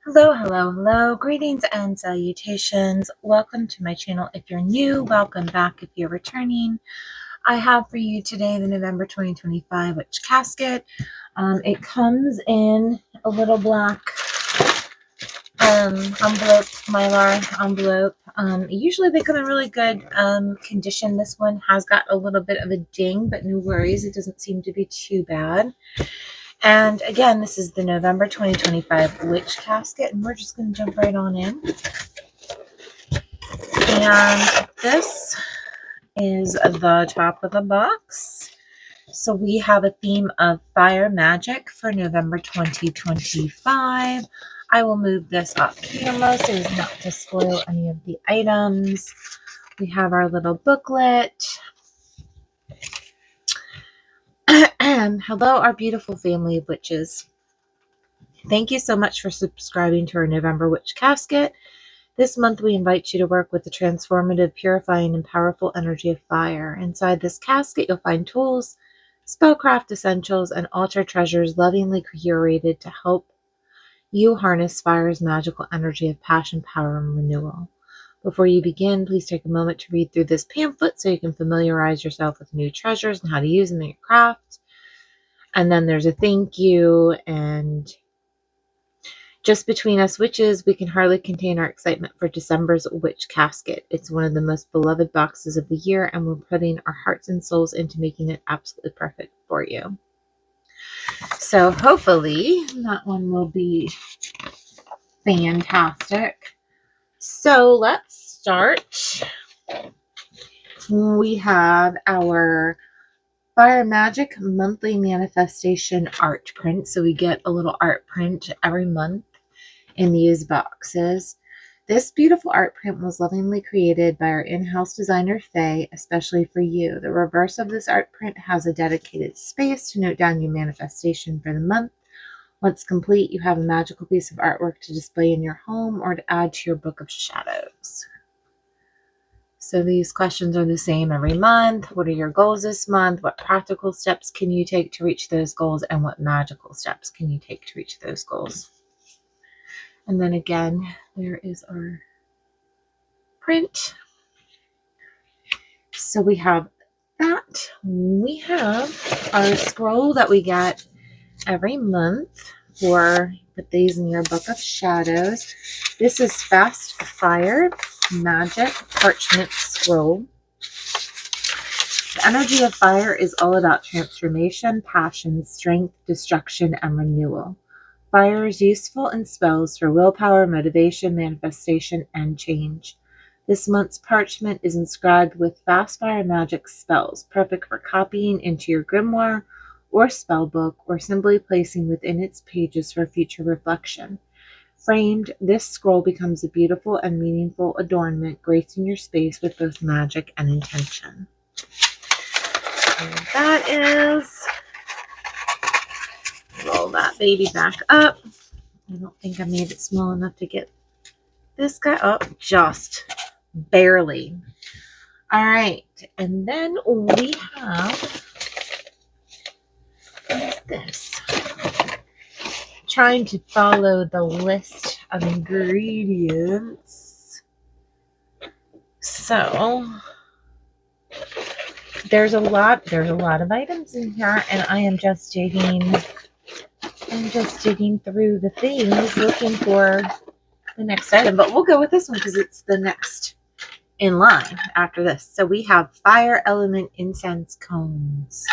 Hello, hello, hello. Greetings and salutations. Welcome to my channel. If you're new, welcome back if you're returning. I have for you today the November 2025 Witch Casket. It comes in a little black envelope, mylar envelope. Usually they come in really good condition. This one has got a little bit of a ding, but no worries. It doesn't seem to be too bad. And again, this is the November 2025 Witch Casket, and we're just going to jump right on in. And this is the top of the box. So we have a theme of fire magic for November 2025. I will move this off camera so as not to spoil any of the items. We have our little booklet. Hello, our beautiful family of witches. Thank you so much for subscribing to our November Witch Casket. This month we invite you to work with the transformative, purifying, and powerful energy of fire. Inside this casket you'll find tools, spellcraft essentials, and altar treasures lovingly curated to help you harness fire's magical energy of passion, power, and renewal. Before you begin, please take a moment to read through this pamphlet so you can familiarize yourself with new treasures and how to use them in your craft. And then there's a thank you, and just between us witches, we can hardly contain our excitement for December's Witch Casket. It's one of the most beloved boxes of the year, and we're putting our hearts and souls into making it absolutely perfect for you. So hopefully that one will be fantastic. So let's start. We have our Fire Magic monthly manifestation art print. So we get a little art print every month in these boxes. This beautiful art print was lovingly created by our in-house designer, Faye, especially for you. The reverse of this art print has a dedicated space to note down your manifestation for the month. Once complete, you have a magical piece of artwork to display in your home or to add to your book of shadows. So these questions are the same every month. What are your goals this month? What practical steps can you take to reach those goals? And what magical steps can you take to reach those goals? And then again, there is our print. So we have that. We have our scroll that we get every month for put these in your book of shadows. This is Fast Fire Magic Parchment Scroll. The energy of fire is all about transformation, passion, strength, destruction, and renewal. Fire is useful in spells for willpower, motivation, manifestation, and change. This month's parchment is inscribed with fast fire magic spells, perfect for copying into your grimoire or spell book, or simply placing within its pages for future reflection. Framed, this scroll becomes a beautiful and meaningful adornment, gracing your space with both magic and intention. And that is... roll that baby back up. I don't think I made it small enough to get this guy up, just barely. All right, and then we have, what is this? Trying to follow the list of ingredients. So there's a lot of items in here, and I am just digging through the things looking for the next item, but we'll go with this one because it's the next in line after this. So we have fire element incense cones,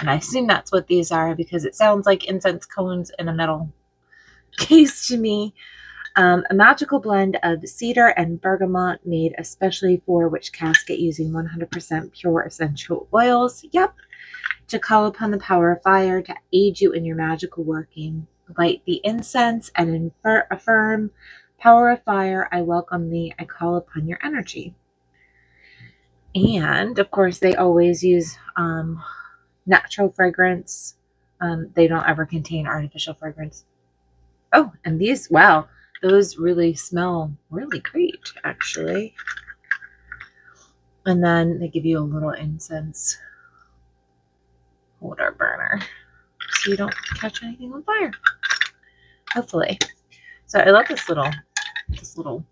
and I assume that's what these are because it sounds like incense cones in a metal case to me. A magical blend of cedar and bergamot made especially for Witch Casket using 100% pure essential oils. Yep. To call upon the power of fire to aid you in your magical working. Light the incense and affirm, power of fire, I welcome thee, I call upon your energy. And of course they always use natural fragrance. They don't ever contain artificial fragrance. Oh, and these, wow, those really smell really great, actually. And then they give you a little incense holder burner so you don't catch anything on fire, hopefully. So I love this little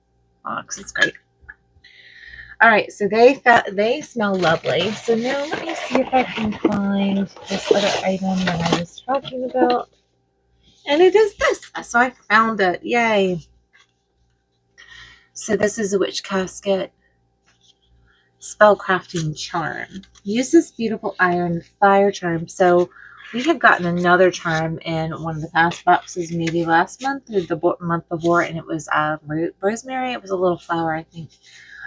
box. It's great. All right, so they smell lovely. So now let me see if I can find this other item that I was talking about. And it is this. So I found it. Yay. So this is a witch casket spellcrafting charm. Use this beautiful iron fire charm. So we had gotten another charm in one of the past boxes, maybe last month or the month before, and it was rosemary. It was a little flower, I think.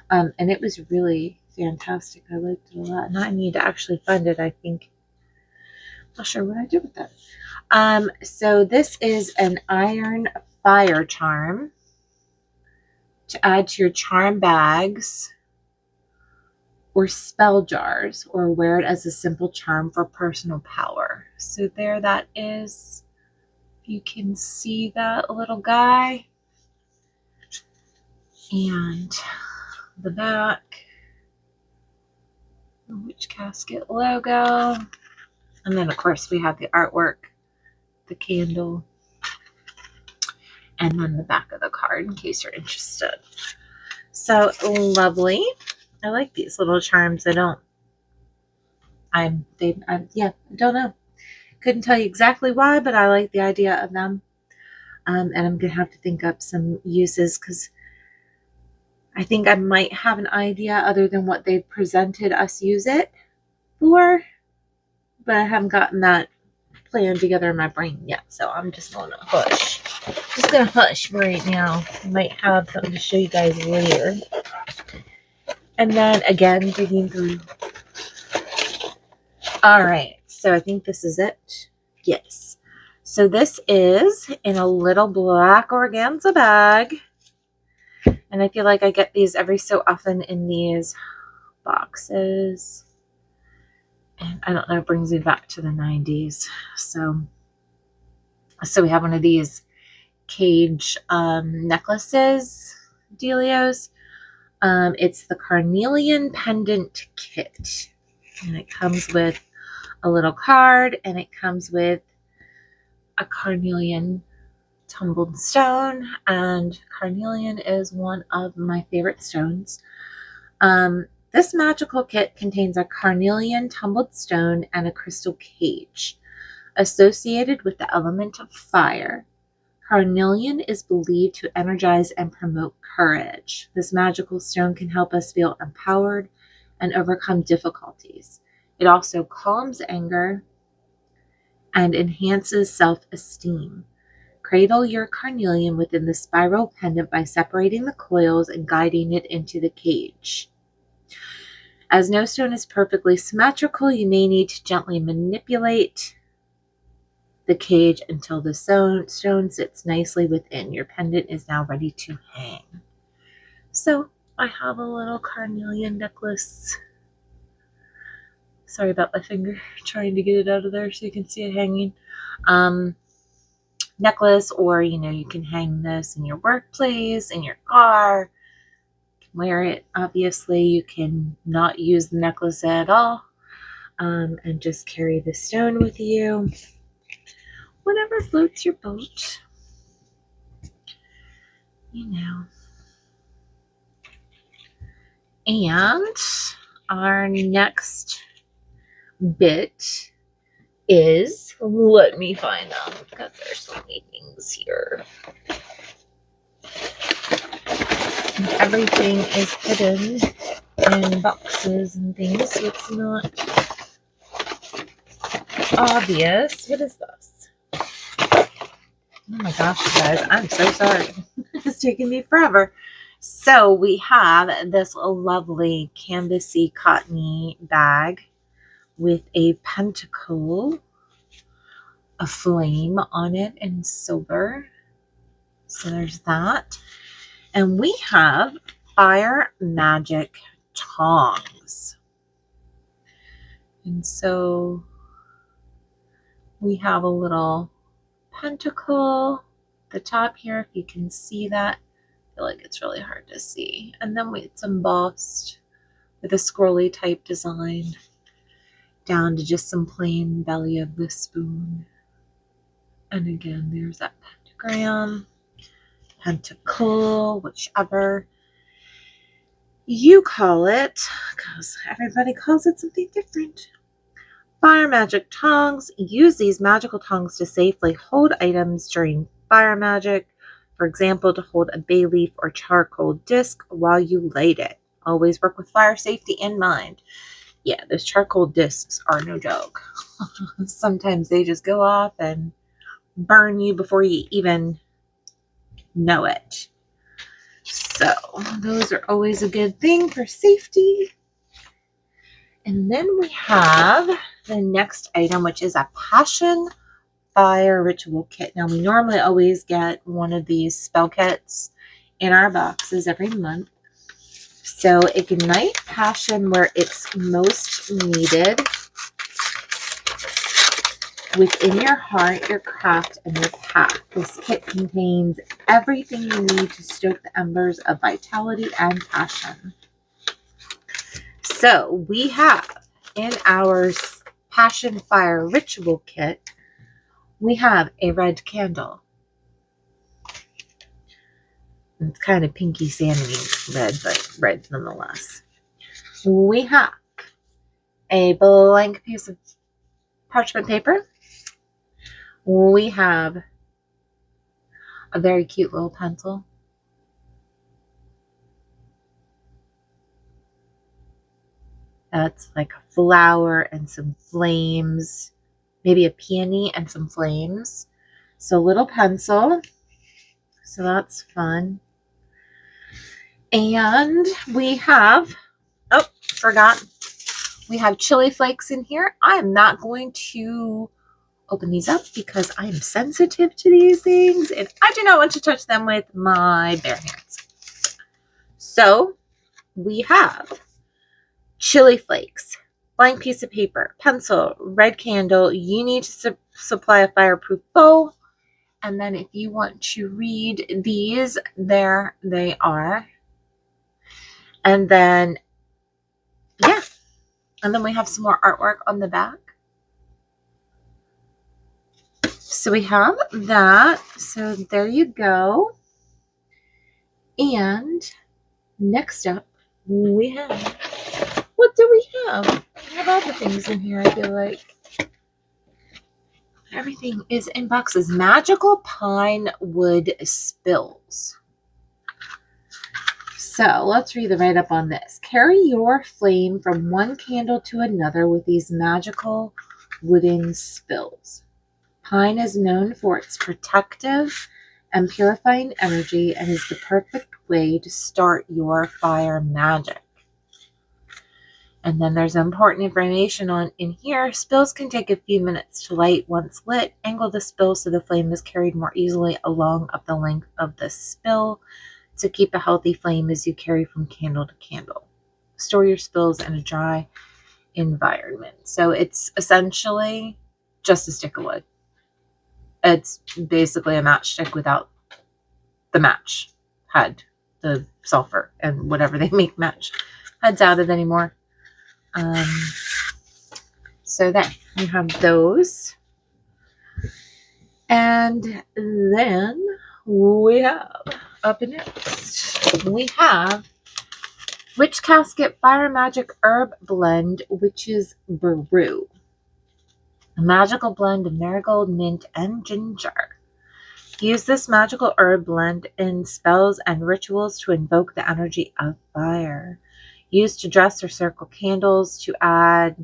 And it was really fantastic. I liked it a lot. And I need to actually find it, I think. Not sure what I did with that. So this is an iron fire charm to add to your charm bags or spell jars, or wear it as a simple charm for personal power. So there that is. You can see that little guy. And the back, the witch casket logo. And then of course we have the artwork, the candle, and then the back of the card in case you're interested. So lovely. I like these little charms. I don't know. Couldn't tell you exactly why, but I like the idea of them. And I'm going to have to think up some uses because I think I might have an idea other than what they've presented us use it for, but I haven't gotten that plan together in my brain yet. So I'm just going to hush. Just going to hush right now. I might have something to show you guys later. And then again, digging through. All right. So I think this is it. Yes. So this is in a little black organza bag. And I feel like I get these every so often in these boxes. And I don't know, it brings me back to the 90s. So we have one of these cage necklaces, dealios. It's the Carnelian Pendant Kit. And it comes with a little card, and it comes with a carnelian tumbled stone. And carnelian is one of my favorite stones. This magical kit contains a carnelian tumbled stone and a crystal cage. Associated with the element of fire, carnelian is believed to energize and promote courage. This magical stone can help us feel empowered and overcome difficulties. It also calms anger and enhances self-esteem. Cradle your carnelian within the spiral pendant by separating the coils and guiding it into the cage. As no stone is perfectly symmetrical, you may need to gently manipulate the cage until the stone sits nicely within. Your pendant is now ready to hang. So I have a little carnelian necklace. Sorry about my finger, trying to get it out of there so you can see it hanging. Necklace, or you can hang this in your workplace, in your car. You can wear it. Obviously, you can not use the necklace at all, and just carry the stone with you. Whatever floats your boat. And our next bit is, let me find them because there's so many things here. And everything is hidden in boxes and things, so it's not obvious. What is this? Oh my gosh, you guys, I'm so sorry. It's taking me forever. So we have this lovely canvasy cottony bag with a pentacle, a flame on it in silver. So there's that. And we have fire magic tongs. And so we have a little pentacle at the top here, if you can see that. I feel like it's really hard to see. And then it's embossed with a scrolly type design down to just some plain belly of the spoon. And again, there's that pentagram. pentacle, whichever you call it, because everybody calls it something different. Fire magic tongs. Use these magical tongs to safely hold items during fire magic. For example, to hold a bay leaf or charcoal disc while you light it. Always work with fire safety in mind. Yeah, those charcoal discs are no joke. Sometimes they just go off and burn you before you even know it. So those are always a good thing for safety. And then we have the next item, which is a passion fire ritual kit. Now, we normally always get one of these spell kits in our boxes every month. So ignite passion where it's most needed within your heart, your craft, and your path. This kit contains everything you need to stoke the embers of vitality and passion. So we have in our passion fire ritual kit, we have a red candle. It's kind of pinky sandy red, but red nonetheless. We have a blank piece of parchment paper. We have a very cute little pencil. That's like a flower and some flames, maybe a peony and some flames. So little pencil. So that's fun. And we have, forgot, we have chili flakes in here. I am not going to open these up because I am sensitive to these things and I do not want to touch them with my bare hands. So we have chili flakes, blank piece of paper, pencil, red candle. You need to supply a fireproof bowl. And then if you want to read these, there they are. And then, yeah. And then we have some more artwork on the back. So we have that. So there you go. And next up, we have, what do we have? We have all the things in here, I feel like. Everything is in boxes. Magical pine wood spills. So let's read the write-up on this. Carry your flame from one candle to another with these magical wooden spills. Pine is known for its protective and purifying energy and is the perfect way to start your fire magic. And then there's important information in here. Spills can take a few minutes to light. Once lit, angle the spill so the flame is carried more easily along up the length of the spill to keep a healthy flame as you carry from candle to candle. Store your spills in a dry environment. So it's essentially just a stick of wood. It's basically a matchstick without the match head, the sulfur, and whatever they make match heads out of anymore. So then you have those. And then we have, up next, we have Witch Casket Fire Magic Herb Blend, Witch's Brew. A magical blend of marigold, mint, and ginger. Use this magical herb blend in spells and rituals to invoke the energy of fire. Used to dress or circle candles, to add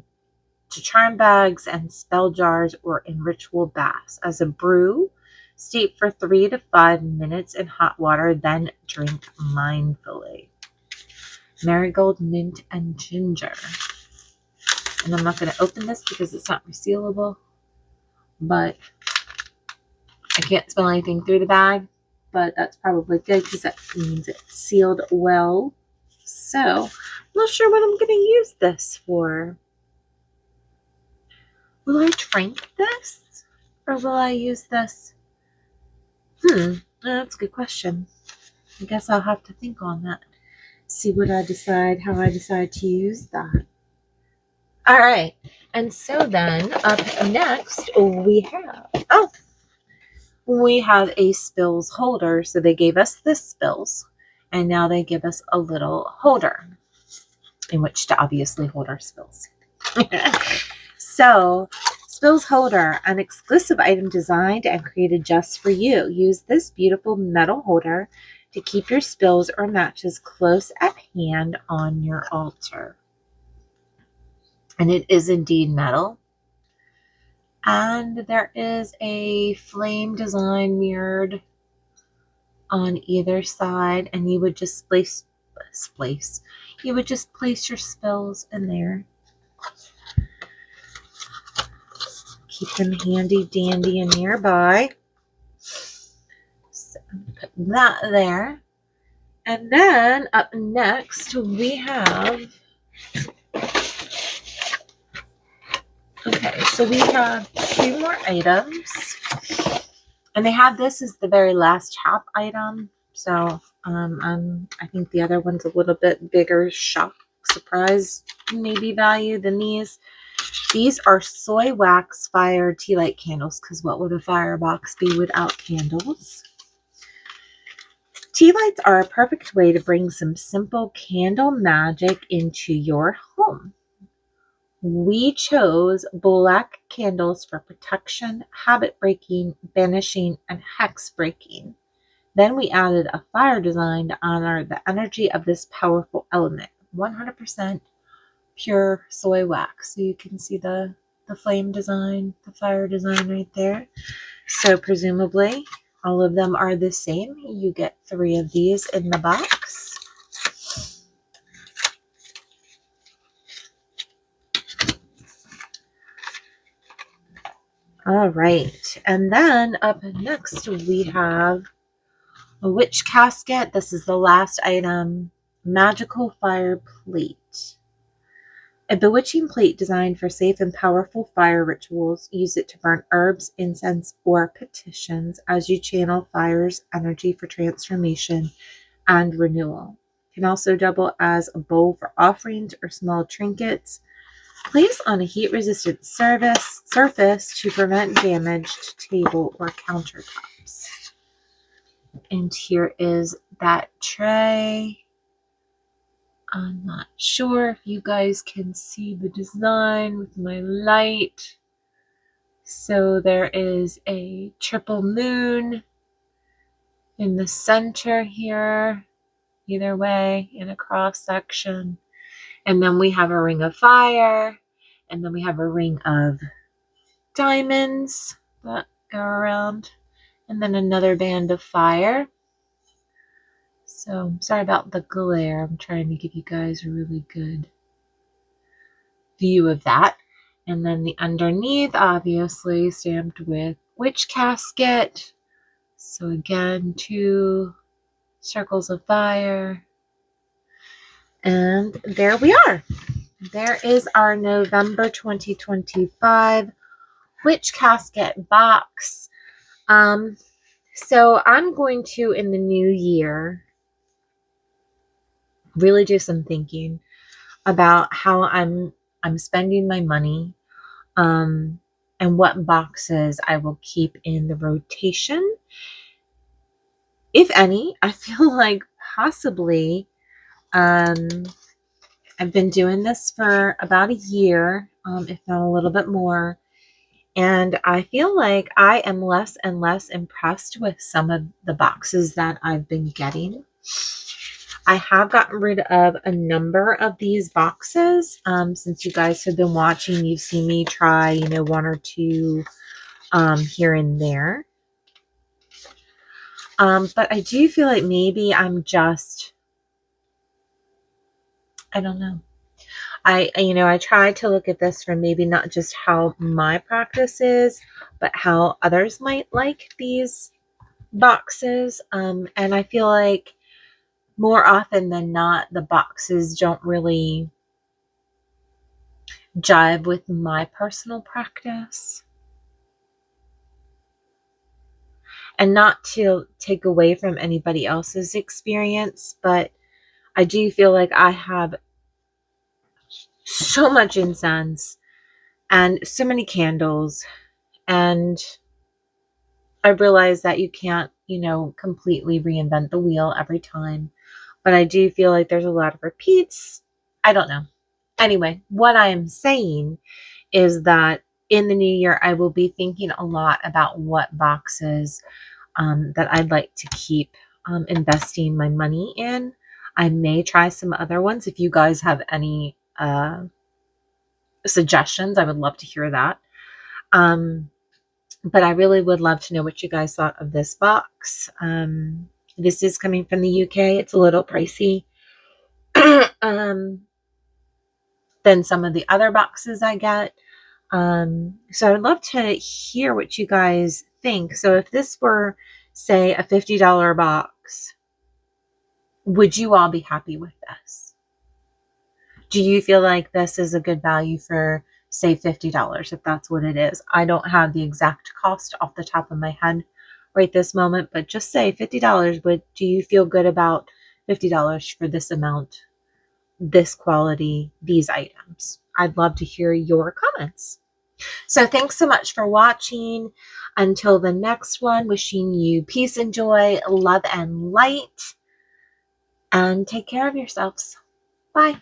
to charm bags and spell jars, or in ritual baths. As a brew, steep for 3 to 5 minutes in hot water, then drink mindfully. Marigold, mint, and ginger. And I'm not going to open this because it's not resealable, but I can't smell anything through the bag, but that's probably good because that means it's sealed well. So, I'm not sure what I'm going to use this for. Will I drink this? Or will I use this? That's a good question. I guess I'll have to think on that. See what I decide, how I decide to use that. All right. And so then, up next, we have, we have a spills holder. So they gave us this spills, and now they give us a little holder in which to obviously hold our spills. So, spills holder, an exclusive item designed and created just for you. Use this beautiful metal holder to keep your spills or matches close at hand on your altar. And it is indeed metal. And there is a flame design mirrored on either side, and you would just place your spills in there. Keep them handy dandy and nearby. So put that there. And then up next we have, so we have 2 more items. And they have this as the very last top item. So I think the other one's a little bit bigger shock, surprise, maybe value than these. These are soy wax fire tea light candles, because what would a firebox be without candles? Tea lights are a perfect way to bring some simple candle magic into your home. We chose black candles for protection, habit breaking, banishing, and hex breaking. Then we added a fire design to honor the energy of this powerful element. 100% pure soy wax. So you can see the flame design, the fire design right there. So presumably all of them are the same. You get 3 of these in the box. All right, and then up next we have a witch casket. This is the last item. Magical fire plate. A bewitching plate designed for safe and powerful fire rituals. Use it to burn herbs, incense, or petitions as you channel fire's energy for transformation and renewal. It can also double as a bowl for offerings or small trinkets. Place on a heat-resistant surface to prevent damage to table or countertops. And here is that tray. I'm not sure if you guys can see the design with my light. So there is a triple moon in the center here, either way, in a cross section. And then we have a ring of fire, and then we have a ring of diamonds that go around, and then another band of fire. So sorry about the glare. I'm trying to give you guys a really good view of that. And then the underneath, obviously stamped with witch casket. So again, 2 circles of fire. And there we are. There is our November 2025 witch casket box. So I'm going to, in the new year, really do some thinking about how I'm spending my money, and what boxes I will keep in the rotation, if any. I feel like possibly I've been doing this for about a year, if not a little bit more. And I feel like I am less and less impressed with some of the boxes that I've been getting. I have gotten rid of a number of these boxes. Since you guys have been watching, you've seen me try, 1 or 2 here and there. But I do feel like maybe I'm just, I don't know. I try to look at this from maybe not just how my practice is, but how others might like these boxes. And I feel like more often than not, the boxes don't really jive with my personal practice. And not to take away from anybody else's experience, but I do feel like I have so much incense and so many candles, and I realize that you can't, completely reinvent the wheel every time, but I do feel like there's a lot of repeats. I don't know. Anyway, what I am saying is that in the new year, I will be thinking a lot about what boxes that I'd like to keep investing my money in. I may try some other ones. If you guys have any suggestions, I would love to hear that. But I really would love to know what you guys thought of this box. This is coming from the UK. It's a little pricey than some of the other boxes I get. So I'd love to hear what you guys think. So if this were, say, a $50 box, would you all be happy with this? Do you feel like this is a good value for, say, $50, if that's what it is? I don't have the exact cost off the top of my head right this moment, but just say $50. Do you feel good about $50 for this amount, this quality, these items? I'd love to hear your comments. So thanks so much for watching. Until the next one, wishing you peace and joy, love and light, and take care of yourselves. Bye.